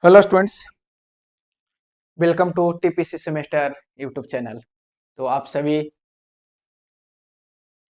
Hello students, welcome to TPC semester YouTube channel. तो आप सभी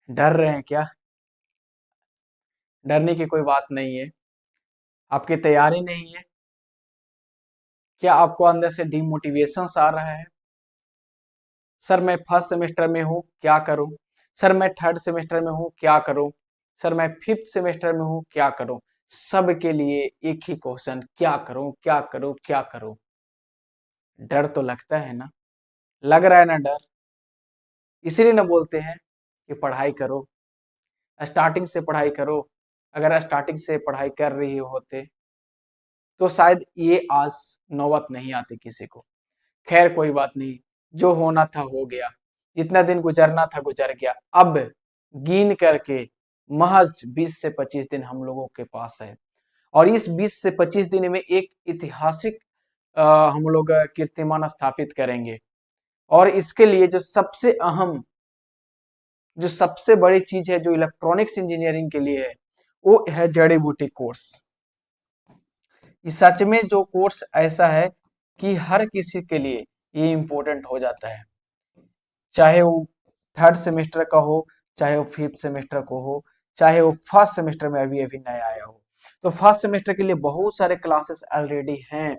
डर रहे हैं क्या? डरने की कोई बात नहीं है। आपकी तैयारी नहीं है क्या? आपको अंदर से डिमोटिवेशन आ रहा है? सर मैं फर्स्ट सेमेस्टर में हूँ, क्या करूँ? सर मैं थर्ड सेमेस्टर में हूँ, क्या करूँ? सर मैं फिफ्थ सेमेस्टर में हूँ, क्या करूँ? सबके लिए एक ही क्वेश्चन, क्या करूँ क्या करूँ क्या करूँ? डर तो लगता है ना? लग रहा है ना डर? इसीलिए ना बोलते हैं कि पढ़ाई करो, स्टार्टिंग से पढ़ाई करो। अगर स्टार्टिंग से पढ़ाई कर रही होते तो शायद ये आज नौबत नहीं आती किसी को। खैर कोई बात नहीं, जो होना था हो गया, जितना दिन गुजरना था गुजर गया। अब गिन करके महज 20 से 25 दिन हम लोगों के पास है, और इस 20 से 25 दिन में एक ऐतिहासिक हम लोग कीर्तिमान स्थापित करेंगे। और इसके लिए जो सबसे अहम, जो सबसे बड़ी चीज है, जो इलेक्ट्रॉनिक्स इंजीनियरिंग के लिए है, वो है जड़ी बूटी कोर्स। ये सच में जो कोर्स ऐसा है कि हर किसी के लिए ये इम्पोर्टेंट हो जाता है, चाहे वो थर्ड सेमेस्टर का हो, चाहे वो फिफ्थ सेमेस्टर को हो, चाहे वो फर्स्ट सेमेस्टर में अभी अभी नया आया हो। तो फर्स्ट सेमेस्टर के लिए बहुत सारे क्लासेस ऑलरेडी हैं।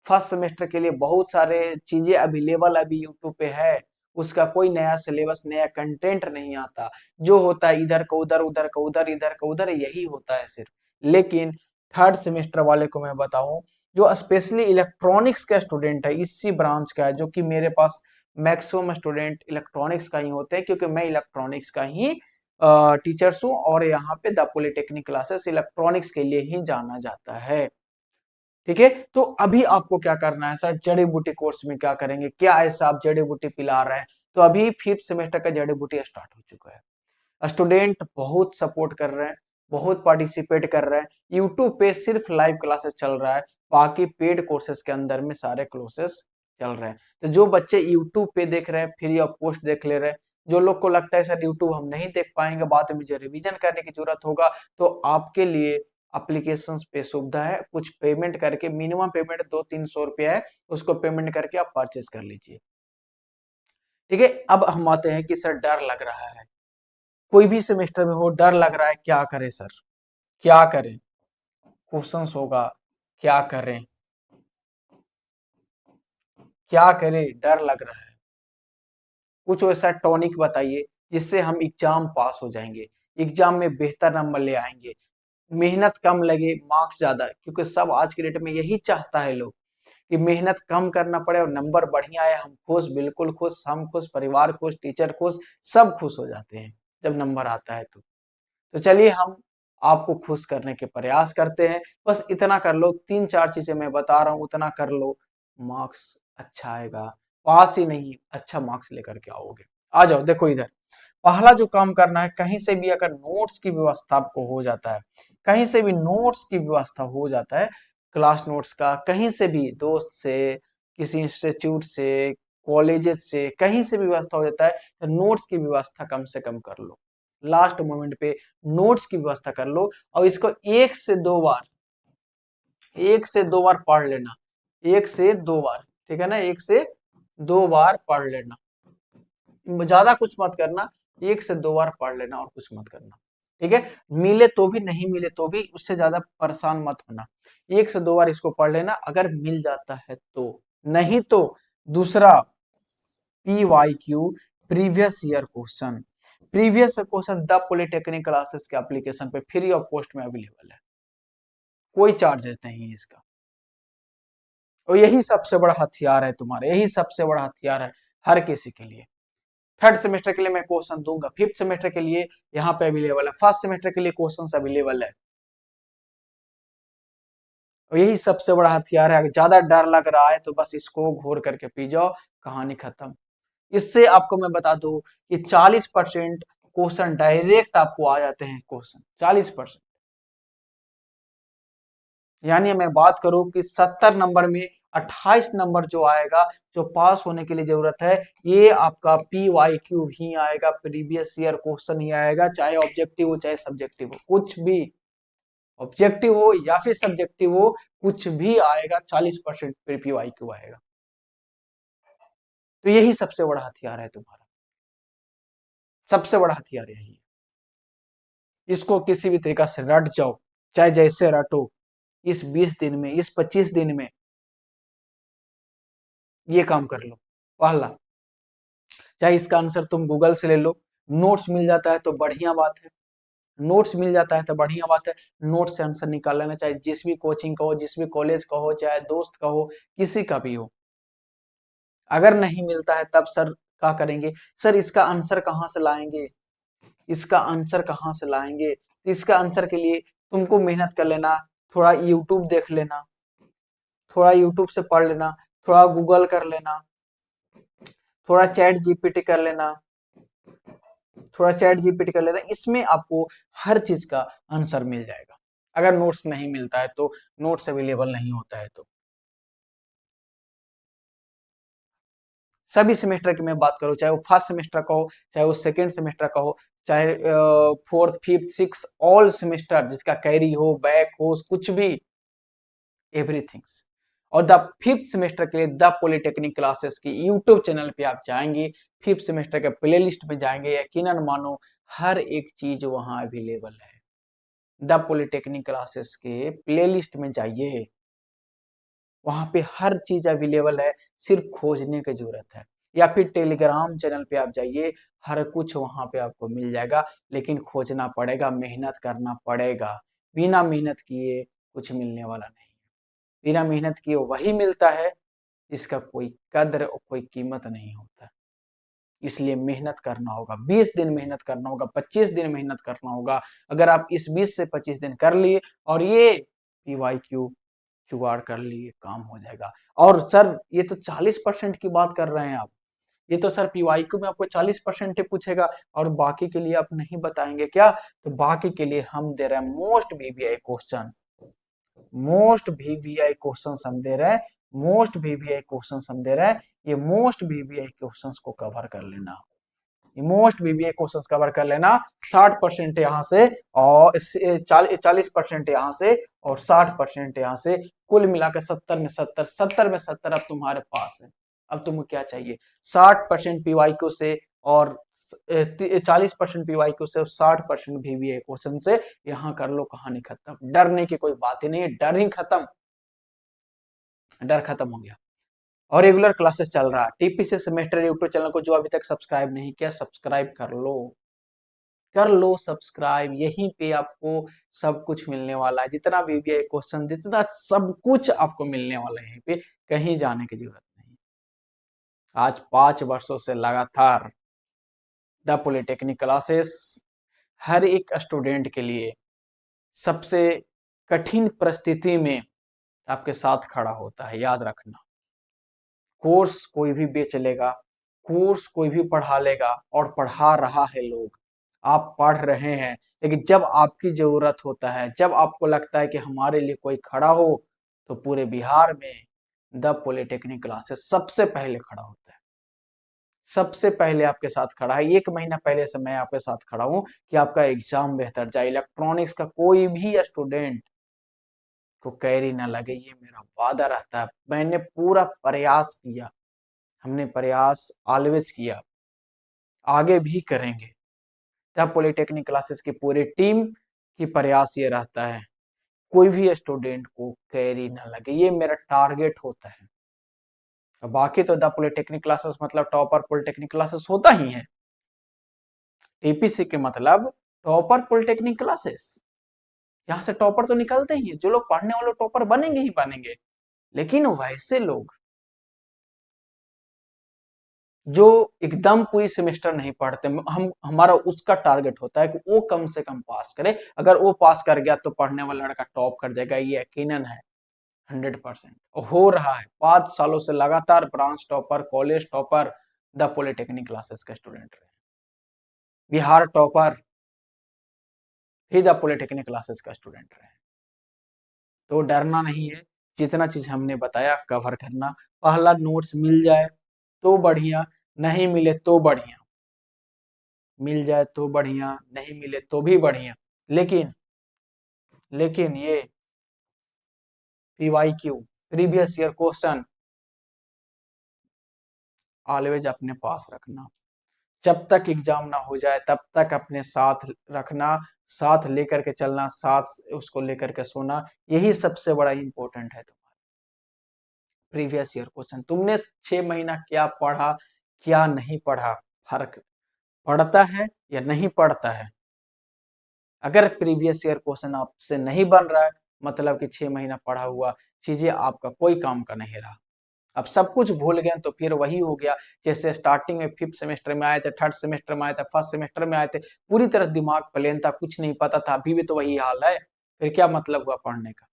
फर्स्ट सेमेस्टर के लिए बहुत सारे चीजें अवेलेबल अभी यूट्यूब पे है। उसका कोई नया सिलेबस, नया कंटेंट नहीं आता। जो होता है इधर का उधर, उधर का उधर, इधर का उधर, यही होता है सिर्फ। लेकिन थर्ड सेमेस्टर वाले को मैं बताऊं, जो स्पेशली इलेक्ट्रॉनिक्स का स्टूडेंट है, इसी ब्रांच का है, जो कि मेरे पास मैक्सिमम स्टूडेंट इलेक्ट्रॉनिक्स का ही होते हैं, क्योंकि मैं इलेक्ट्रॉनिक्स का ही टीचर्स हूँ, और यहाँ पे द पॉलिटेक्निक क्लासेस इलेक्ट्रॉनिक्स के लिए ही जाना जाता है। ठीक है, तो अभी आपको क्या करना है सर? जड़ी बूटी कोर्स में क्या करेंगे? क्या ऐसा आप जड़ी बूटी पिला रहे हैं? तो अभी फिफ्थ सेमेस्टर का जड़ी बूटी स्टार्ट हो चुका है। स्टूडेंट बहुत सपोर्ट कर रहे हैं, बहुत पार्टिसिपेट कर रहे हैं। यूट्यूब पे सिर्फ लाइव क्लासेस चल रहा है, बाकी पेड कोर्सेज के अंदर में सारे क्लासेस चल रहे हैं। तो जो बच्चे यूट्यूब पे देख रहे हैं, फ्री ऑफ कॉस्ट देख ले रहे हैं। जो लोग को लगता है सर यूट्यूब हम नहीं देख पाएंगे, बाद में मुझे रिवीजन करने की जरूरत होगा, तो आपके लिए एप्लीकेशंस पे सुविधा है। कुछ पेमेंट करके, मिनिमम पेमेंट 200-300 रुपया है, उसको पेमेंट करके आप परचेज कर लीजिए। ठीक है, अब हम आते हैं कि सर डर लग रहा है, कोई भी सेमेस्टर में हो डर लग रहा है, क्या करें सर? क्या करें? क्वेश्चंस होगा, क्या करें? क्या करें? डर लग रहा है। कुछ ऐसा टॉनिक बताइए जिससे हम एग्जाम पास हो जाएंगे, एग्जाम में बेहतर नंबर ले आएंगे, मेहनत कम लगे, मार्क्स ज्यादा। क्योंकि सब आज के डेट में यही चाहता है लोग कि मेहनत कम करना पड़े और नंबर बढ़िया आए। हम खुश, बिल्कुल खुश, हम खुश, परिवार खुश, टीचर खुश, सब खुश हो जाते हैं जब नंबर आता है तो चलिए हम आपको खुश करने के प्रयास करते हैं। बस इतना कर लो, 3-4 चीजें मैं बता रहा हूँ उतना कर लो, मार्क्स अच्छा आएगा। पास ही नहीं, अच्छा मार्क्स लेकर के आओगे। आ जाओ, देखो इधर। पहला जो काम करना है, कहीं से भी अगर नोट्स की व्यवस्था आपको हो जाता है, कहीं से भी नोट्स की व्यवस्था हो जाता है, क्लास नोट्स का, कहीं से भी दोस्त से, किसी इंस्टीट्यूट से, कॉलेजेस से, कहीं से भी व्यवस्था हो जाता है, तो नोट्स की व्यवस्था कम से कम कर लो। लास्ट मोमेंट पे नोट्स की व्यवस्था कर लो, और इसको 1 से 2 बार, 1 से 2 बार पढ़ लेना। 1 से 2 बार, ठीक है ना? 1 से 2 बार पढ़ लेना, ज्यादा कुछ मत करना। 1 से 2 बार पढ़ लेना और कुछ मत करना। ठीक है, मिले तो भी, नहीं मिले तो भी उससे ज्यादा परेशान मत होना। 1 से 2 बार इसको पढ़ लेना, अगर मिल जाता है तो। नहीं तो दूसरा, PYQ, previous year question. Previous question the polytechnic classes के एप्लीकेशन पे फ्री ऑफ कॉस्ट में अवेलेबल है, कोई चार्जेस नहीं है इसका। और यही सबसे बड़ा हथियार है तुम्हारा, यही सबसे बड़ा हथियार है हर किसी के लिए। थर्ड सेमेस्टर के लिए मैं क्वेश्चन दूंगा, फिफ्थ सेमेस्टर के लिए यहाँ पे अवेलेबल है, फर्स्ट सेमेस्टर के लिए क्वेश्चन अवेलेबल है। और यही सबसे बड़ा हथियार है। अगर ज्यादा डर लग रहा है तो बस इसको घोर करके पी जाओ, कहानी खत्म। इससे आपको मैं बता दूं कि 40% क्वेश्चन डायरेक्ट आपको आ जाते हैं, क्वेश्चन 40%। यानी मैं बात करूं कि 70 नंबर में 28 नंबर जो आएगा, जो पास होने के लिए जरूरत है, ये आपका PYQ ही आएगा, प्रीवियस ईयर क्वेश्चन ही आएगा, चाहे ऑब्जेक्टिव हो चाहे सब्जेक्टिव हो, कुछ भी। ऑब्जेक्टिव हो या फिर सब्जेक्टिव हो, कुछ भी आएगा 40% पे PYQ आएगा। तो यही सबसे बड़ा हथियार है तुम्हारा, सबसे बड़ा हथियार यही है। इसको किसी भी तरीका से रट जाओ, चाहे जैसे रटो, इस 20 दिन में, इस 25 दिन में ये काम कर लो। पहला, चाहे इसका आंसर तुम गूगल से ले लो, नोट्स मिल जाता है तो बढ़िया बात है, नोट्स मिल जाता है तो बढ़िया बात है, नोट से आंसर निकाल लेना, चाहे जिस भी कोचिंग का हो, जिस भी कॉलेज का हो, चाहे दोस्त का हो, किसी का भी हो। अगर नहीं मिलता है तब सर क्या करेंगे, सर इसका आंसर कहाँ से लाएंगे, इसका आंसर कहाँ से लाएंगे, तो इसका आंसर के लिए तुमको मेहनत कर लेना, थोड़ा यूट्यूब देख लेना, थोड़ा यूट्यूब से पढ़ लेना, थोड़ा गूगल कर लेना, थोड़ा चैट जीपीटी कर लेना, थोड़ा चैट जीपीटी कर लेना, इसमें आपको हर चीज का आंसर मिल जाएगा। अगर नोट्स नहीं मिलता है तो, नोट्स अवेलेबल नहीं होता है तो। सभी सेमेस्टर की मैं बात करूं, चाहे वो फर्स्ट सेमेस्टर का हो, चाहे वो सेकेंड सेमेस्टर का हो, चाहे fourth fifth six, all semester जिसका कैरी हो, बैक हो, कुछ भी, एवरीथिंग्स। और द फिफ्थ सेमेस्टर के लिए द पॉलिटेक्निक क्लासेस की यूट्यूब चैनल पे आप जाएंगे, फिफ्थ सेमेस्टर के प्लेलिस्ट में जाएंगे, यकीनन मानो हर एक चीज वहां अवेलेबल है। द पॉलिटेक्निक क्लासेस के प्लेलिस्ट में जाइए, वहां पे हर चीज अवेलेबल है, सिर्फ खोजने की जरूरत है। या फिर टेलीग्राम चैनल पे आप जाइए, हर कुछ वहां पे आपको मिल जाएगा, लेकिन खोजना पड़ेगा, मेहनत करना पड़ेगा। बिना मेहनत किए कुछ मिलने वाला नहीं है। बिना मेहनत किए वही मिलता है जिसका कोई कद्र और कोई कीमत नहीं होता। इसलिए मेहनत करना होगा, 20 दिन मेहनत करना होगा, 25 दिन मेहनत करना होगा। अगर आप इस 20 से 25 दिन कर लिए और ये PYQ जुगाड़ कर लिए, काम हो जाएगा। और सर ये तो 40% की बात कर रहे हैं आप, ये तो सर PYQ में आपको 40% ही पूछेगा और बाकी के लिए आप नहीं बताएंगे क्या? तो बाकी के लिए हम दे रहे हैं most VVI question, most VVI question हम दे रहे हैं, मोस्ट VVI क्वेश्चन हम दे रहे हैं। ये मोस्ट VVI क्वेश्चन को कवर कर लेना, मोस्ट VBA क्वेश्चन कवर कर लेना। 60% यहाँ से और 40% यहाँ से और 60% यहाँ से, कुल मिलाकर 70 में 70, 70 में 70 अब तुम्हारे पास है। अब तुमको क्या चाहिए, 60% PYQ से और 40% PYQ से और 60% VBA क्वेश्चन से, यहाँ कर लो, कहानी खत्म। डरने की कोई बात ही नहीं है, डर ही खत्म, डर खत्म हो गया। और रेगुलर क्लासेस चल रहा है। TPC सेमेस्टर यूट्यूब चैनल को जो अभी तक सब्सक्राइब नहीं किया, सब्सक्राइब कर लो, कर लो सब्सक्राइब। यहीं पे आपको सब कुछ मिलने वाला है, जितना VBI क्वेश्चन, जितना सब कुछ आपको मिलने वाला है यहीं पे, कहीं जाने की जरूरत नहीं। आज 5 वर्षों से लगातार द पॉलिटेक्निक क्लासेस हर एक स्टूडेंट के लिए सबसे कठिन परिस्थिति में आपके साथ खड़ा होता है, याद रखना। कोर्स कोई भी बेच लेगा, कोर्स कोई भी पढ़ा लेगा और पढ़ा रहा है लोग, आप पढ़ रहे हैं, लेकिन जब आपकी जरूरत होता है, जब आपको लगता है कि हमारे लिए कोई खड़ा हो, तो पूरे बिहार में द पॉलिटेक्निक क्लासेस सबसे पहले खड़ा होता है, सबसे पहले आपके साथ खड़ा है। 1 महीना पहले से मैं आपके साथ खड़ा हूं कि आपका एग्जाम बेहतर जाए, इलेक्ट्रॉनिक्स का कोई भी स्टूडेंट को कैरी ना लगे, ये मेरा वादा रहता है। मैंने पूरा प्रयास किया, हमने प्रयास ऑलवेज किया, आगे भी करेंगे। तब पॉलिटेक्निक क्लासेस की पूरी टीम की प्रयास ये रहता है, कोई भी स्टूडेंट को कैरी ना लगे, ये मेरा टारगेट होता है। बाकी तो द पॉलिटेक्निक क्लासेस मतलब टॉपर पॉलिटेक्निक क्लासेस होता ही है। TPC के मतलब टॉपर पॉलिटेक्निक क्लासेस, यहाँ से टॉपर तो निकलते ही है, जो लोग पढ़ने वाले टॉपर बनेंगे ही बनेंगे, लेकिन वैसे लोग जो एकदम पूरी सेमेस्टर नहीं पढ़ते, हम हमारा उसका टारगेट होता है कि वो कम से कम पास करे। अगर वो पास कर गया तो पढ़ने वाला लड़का टॉप कर जाएगा, ये यकीनन है, 100% हो रहा है। 5 सालों से लगातार branch topper, college topper the polytechnic classes का स्टूडेंट रहे, Bihar topper he the polytechnic classes का स्टूडेंट रहे। तो डरना नहीं है, जितना चीज हमने बताया कवर करना। पहला, नोट्स मिल जाए तो बढ़िया, नहीं मिले तो बढ़िया, मिल जाए तो बढ़िया, नहीं मिले तो भी बढ़िया, लेकिन लेकिन ये PYQ previous year question always अपने पास रखना। जब तक एग्जाम ना हो जाए तब तक अपने साथ रखना, साथ लेकर के चलना, साथ उसको लेकर के सोना, यही सबसे बड़ा इंपॉर्टेंट है तुम्हारा। प्रीवियस ईयर क्वेश्चन तुमने 6 महीना क्या पढ़ा, क्या नहीं पढ़ा, फर्क पड़ता है या नहीं पड़ता है। अगर प्रीवियस ईयर क्वेश्चन आपसे नहीं बन रहा है, मतलब कि 6 महीना पढ़ा हुआ चीजें आपका कोई काम का नहीं रहा। अब सब कुछ भूल गए तो फिर वही हो गया जैसे स्टार्टिंग में 5th सेमेस्टर में आए थे, 3rd सेमेस्टर में आए थे, 1st सेमेस्टर में आए थे, पूरी तरह दिमाग प्लेन था, कुछ नहीं पता था। अभी भी तो वही हाल है, फिर क्या मतलब हुआ पढ़ने का।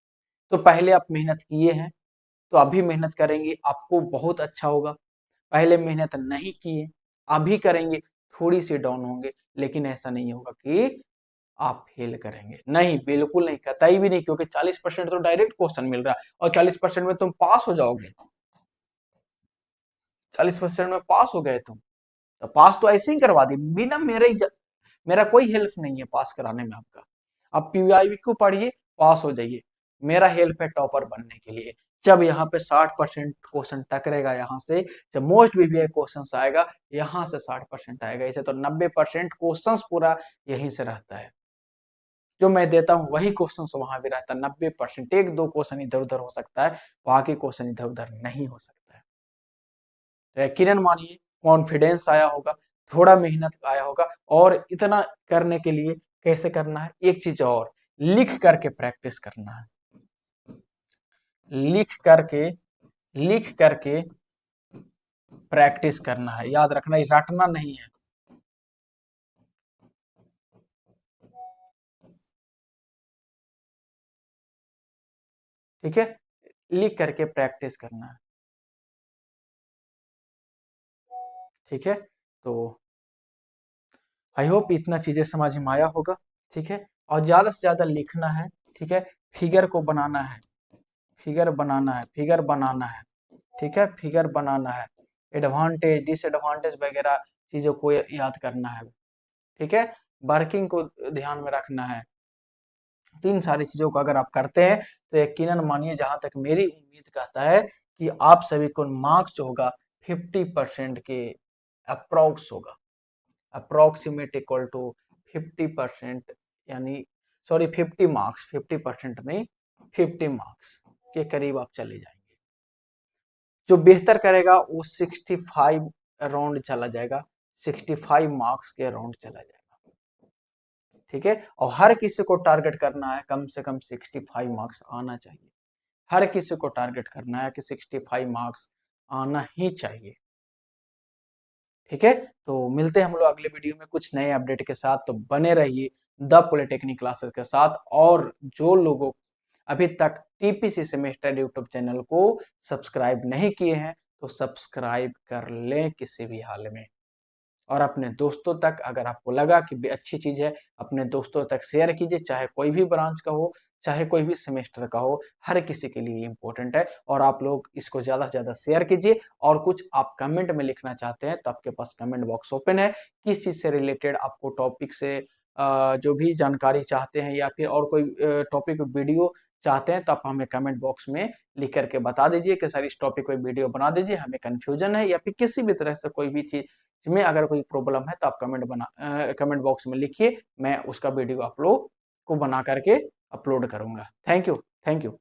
तो पहले आप मेहनत किए हैं तो अभी मेहनत करेंगे आपको बहुत अच्छा होगा। पहले मेहनत नहीं किए, अभी करेंगे, थोड़ी सी डाउन होंगे, लेकिन ऐसा नहीं होगा कि आप फेल करेंगे। नहीं, बिल्कुल नहीं, कतई भी नहीं, क्योंकि 40% तो डायरेक्ट क्वेश्चन मिल रहा है और 40% में तुम पास हो जाओगे। 40% में पास हो गए तुम, तो पास तो ऐसे ही करवा दी बिना मेरा कोई हेल्प नहीं है पास कराने में आपका। आप PYQ को पढ़िए, पास हो जाइए। मेरा हेल्प है टॉपर बनने के लिए। जब यहाँ पे 60% क्वेश्चन टकरेगा, यहाँ से जब मोस्ट VBI क्वेश्चन आएगा, यहाँ से 60% आएगा, इसे तो 90% क्वेश्चन पूरा यहीं से रहता है। जो मैं देता हूँ वही क्वेश्चन वहां भी रहता है। 90% 1-2 क्वेश्चन इधर उधर हो सकता है, बाकी क्वेश्चन इधर उधर नहीं हो सकता है। तो यकीनन मानिए कॉन्फिडेंस आया होगा, थोड़ा मेहनत आया होगा। और इतना करने के लिए कैसे करना है, एक चीज और, लिख करके प्रैक्टिस करना है। लिख करके लिख करके प्रैक्टिस करना है, याद रखना, ये रटना नहीं है। ठीक है, लिख करके प्रैक्टिस करना है। ठीक है, तो आई होप इतना चीजें समझ में आया होगा। ठीक है, और ज्यादा से ज्यादा लिखना है। ठीक है, फिगर को बनाना है, फिगर बनाना है, फिगर बनाना है। ठीक है, फिगर बनाना है, एडवांटेज डिसएडवांटेज वगैरह चीजों को याद करना है। ठीक है, वर्किंग को ध्यान में रखना है। तो इन सारी चीजों को अगर आप करते हैं तो यकीनन मानिए, जहां तक मेरी उम्मीद कहता है कि आप सभी को मार्क्स जो होगा 50% के अप्रोक्स होगा। अप्रोक्सीमेट इक्वल टू 50%, यानी सॉरी 50 मार्क्स, 50% में 50 मार्क्स के करीब आप चले जाएंगे। जो बेहतर करेगा वो 65 अराउंड चला जाएगा, 65 मार्क्स के अराउंड चला जाएगा। ठीक है, और हर किसी को टारगेट करना है कम से कम 65 मार्क्स आना चाहिए। हर किसी को टारगेट करना है कि 65 मार्क्स आना ही चाहिए। ठीक है, तो मिलते हैं हम लोग अगले वीडियो में कुछ नए अपडेट के साथ। तो बने रहिए द पॉलिटेक्निक क्लासेस के साथ। और जो लोगों अभी तक TPC सेमेस्टर यूट्यूब चैनल को सब्सक्राइब नहीं किए हैं तो सब्सक्राइब कर लें किसी भी हाल में। और अपने दोस्तों तक, अगर आपको लगा कि अच्छी चीज है, अपने दोस्तों तक शेयर कीजिए, चाहे कोई भी ब्रांच का हो, चाहे कोई भी सेमेस्टर का हो, हर किसी के लिए इंपॉर्टेंट है। और आप लोग इसको ज्यादा से ज्यादा शेयर कीजिए। और कुछ आप कमेंट में लिखना चाहते हैं तो आपके पास कमेंट बॉक्स ओपन है। किस चीज से रिलेटेड आपको टॉपिक से जो भी जानकारी चाहते हैं या फिर और कोई टॉपिक वीडियो चाहते हैं तो आप हमें कमेंट बॉक्स में लिख करके बता दीजिए कि सर इस टॉपिक पे वीडियो बना दीजिए, हमें कंफ्यूजन है, या फिर किसी भी तरह से कोई भी चीज में अगर कोई प्रॉब्लम है तो आप कमेंट बॉक्स में लिखिए, मैं उसका वीडियो आप लोग को बना करके अपलोड करूंगा। Thank you, thank you.